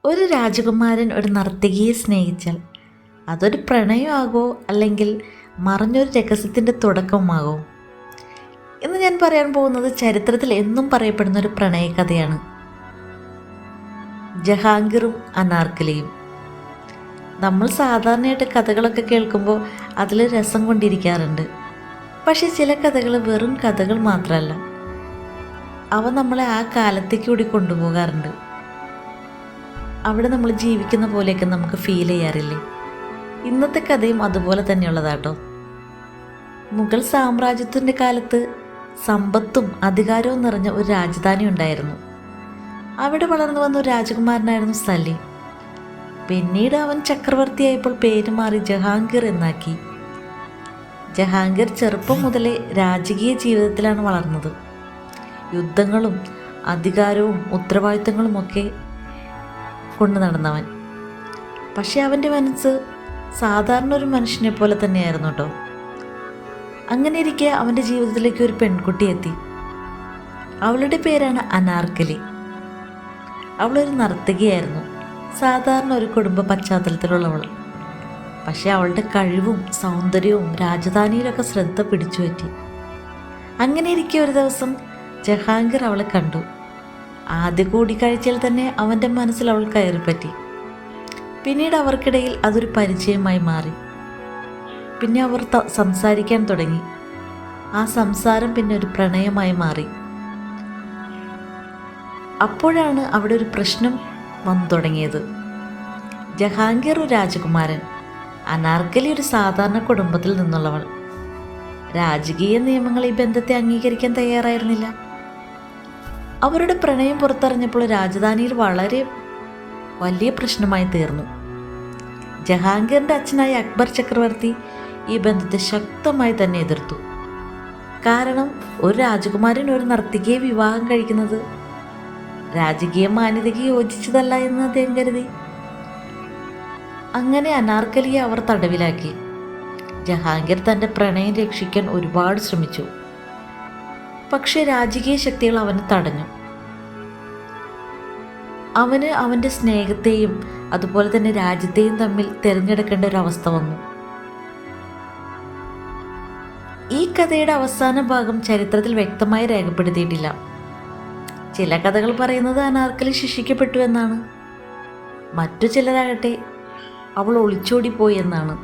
ഒരു രാജകുമാരൻ ഒരു നർത്തകിയെ സ്നേഹിച്ചാൽ അതൊരു പ്രണയമാകോ അല്ലെങ്കിൽ മറഞ്ഞൊരു രഹസ്യത്തിൻ്റെ തുടക്കമാകോ? ഇന്ന് ഞാൻ പറയാൻ പോകുന്നത് ചരിത്രത്തിൽ എന്നും പറയപ്പെടുന്ന ഒരു പ്രണയകഥയാണ്. ജഹാംഗീറും അനാർക്കലിയും. നമ്മൾ സാധാരണയായിട്ട് കഥകളൊക്കെ കേൾക്കുമ്പോൾ അതിൽ രസം കൊണ്ടിരിക്കാറുണ്ട്. പക്ഷേ ചില കഥകൾ വെറും കഥകൾ മാത്രമല്ല, അവ നമ്മളെ ആ കാലത്തേക്ക് കൂടി കൊണ്ടുപോകാറുണ്ട്. അവിടെ നമ്മൾ ജീവിക്കുന്ന പോലെയൊക്കെ നമുക്ക് ഫീൽ ചെയ്യാറില്ലേ? ഇന്നത്തെ കഥയും അതുപോലെ തന്നെയുള്ളതാട്ടോ. മുഗൾ സാമ്രാജ്യത്തിൻ്റെ കാലത്ത് സമ്പത്തും അധികാരവും നിറഞ്ഞ ഒരു രാജധാനി ഉണ്ടായിരുന്നു. അവിടെ വളർന്നു വന്ന ഒരു രാജകുമാരനായിരുന്നു സലീം. പിന്നീട് അവൻ ചക്രവർത്തിയായപ്പോൾ പേര് മാറി ജഹാംഗീർ എന്നാക്കി. ജഹാംഗീർ ചെറുപ്പം മുതലേ രാജകീയ ജീവിതത്തിലാണ് വളർന്നത്. യുദ്ധങ്ങളും അധികാരവും ഉത്തരവാദിത്തങ്ങളുമൊക്കെ കൊണ്ടു നടന്നവൻ. പക്ഷെ അവൻ്റെ മനസ്സ് സാധാരണ ഒരു മനുഷ്യനെ പോലെ തന്നെയായിരുന്നു കേട്ടോ. അങ്ങനെ ഇരിക്കെ അവൻ്റെ ജീവിതത്തിലേക്ക് ഒരു പെൺകുട്ടി എത്തി. അവളുടെ പേരാണ് അനാർക്കലി. അവളൊരു നർത്തകിയായിരുന്നു, സാധാരണ ഒരു കുടുംബ പശ്ചാത്തലത്തിലുള്ളവൾ. പക്ഷെ അവളുടെ കഴിവും സൗന്ദര്യവും രാജധാനിയിലൊക്കെ ശ്രദ്ധ പിടിച്ചു പറ്റി. അങ്ങനെ ഇരിക്കെ ഒരു ദിവസം ജഹാംഗീർ അവളെ കണ്ടു. ആദ്യ കൂടിക്കാഴ്ചയിൽ തന്നെ അവൻ്റെ മനസ്സിൽ അവൾ കയറിപ്പറ്റി. പിന്നീട് അവർക്കിടയിൽ അതൊരു പരിചയമായി മാറി. പിന്നെ അവർ സംസാരിക്കാൻ തുടങ്ങി. ആ സംസാരം പിന്നെ ഒരു പ്രണയമായി മാറി. അപ്പോഴാണ് അവിടെ ഒരു പ്രശ്നം വന്നു തുടങ്ങിയത്. ജഹാംഗീർ ഒരു രാജകുമാരൻ, അനാർക്കലി ഒരു സാധാരണ കുടുംബത്തിൽ നിന്നുള്ളവൾ. രാജകീയ നിയമങ്ങൾ ഈ ബന്ധത്തെ അംഗീകരിക്കാൻ തയ്യാറായിരുന്നില്ല. അവരുടെ പ്രണയം പുറത്തറിഞ്ഞപ്പോൾ രാജധാനിയിൽ വളരെ വലിയ പ്രശ്നമായി തീർന്നു. ജഹാംഗീറിൻ്റെ അച്ഛനായ അക്ബർ ചക്രവർത്തി ഈ ബന്ധത്തെ ശക്തമായി തന്നെ എതിർത്തു. കാരണം ഒരു രാജകുമാരൻ ഒരു നർത്തകിയെ വിവാഹം കഴിക്കുന്നത് രാജകീയ മാന്യതയ്ക്ക് യോജിച്ചതല്ല എന്ന് അദ്ദേഹം കരുതി. അങ്ങനെ അനാർക്കലിയെ അവർ തടവിലാക്കി. ജഹാംഗീർ തൻ്റെ പ്രണയം രക്ഷിക്കാൻ ഒരുപാട് ശ്രമിച്ചു. പക്ഷെ രാജകീയ ശക്തികൾ അവനെ തടഞ്ഞു. അവന് അവൻ്റെ സ്നേഹത്തെയും അതുപോലെ തന്നെ രാജ്യത്തെയും തമ്മിൽ തിരഞ്ഞെടുക്കേണ്ട ഒരു അവസ്ഥ വന്നു. ഈ കഥയുടെ അവസാന ഭാഗം ചരിത്രത്തിൽ വ്യക്തമായി രേഖപ്പെടുത്തിയിട്ടില്ല. ചില കഥകൾ പറയുന്നത് അനാർക്കലി ശിക്ഷിക്കപ്പെട്ടു എന്നാണ്. മറ്റു ചിലരാകട്ടെ അവൾ ഒളിച്ചോടിപ്പോയി എന്നാണ്.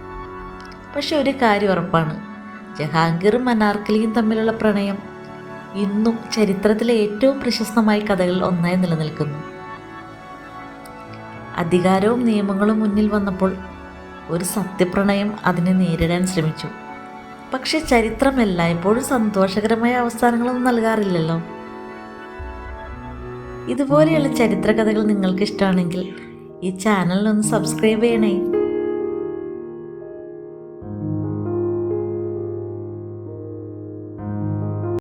പക്ഷെ ഒരു കാര്യം ഉറപ്പാണ്, ജഹാംഗീറും അനാർക്കലിയും തമ്മിലുള്ള പ്രണയം ഇന്നും ചരിത്രത്തിലെ ഏറ്റവും പ്രശസ്തമായ കഥകളിൽ ഒന്നായി നിലനിൽക്കുന്നു. അധികാരവും നിയമങ്ങളും മുന്നിൽ വന്നപ്പോൾ ഒരു സത്യപ്രണയം അതിനെ നേരിടാൻ ശ്രമിച്ചു. പക്ഷെ ചരിത്രം എല്ലായ്പ്പോഴും സന്തോഷകരമായ അവസാനങ്ങളൊന്നും നൽകാറില്ലല്ലോ. ഇതുപോലെയുള്ള ചരിത്ര കഥകൾ നിങ്ങൾക്ക് ഇഷ്ടമാണെങ്കിൽ ഈ ചാനലിനൊന്ന് സബ്സ്ക്രൈബ് ചെയ്യണേ.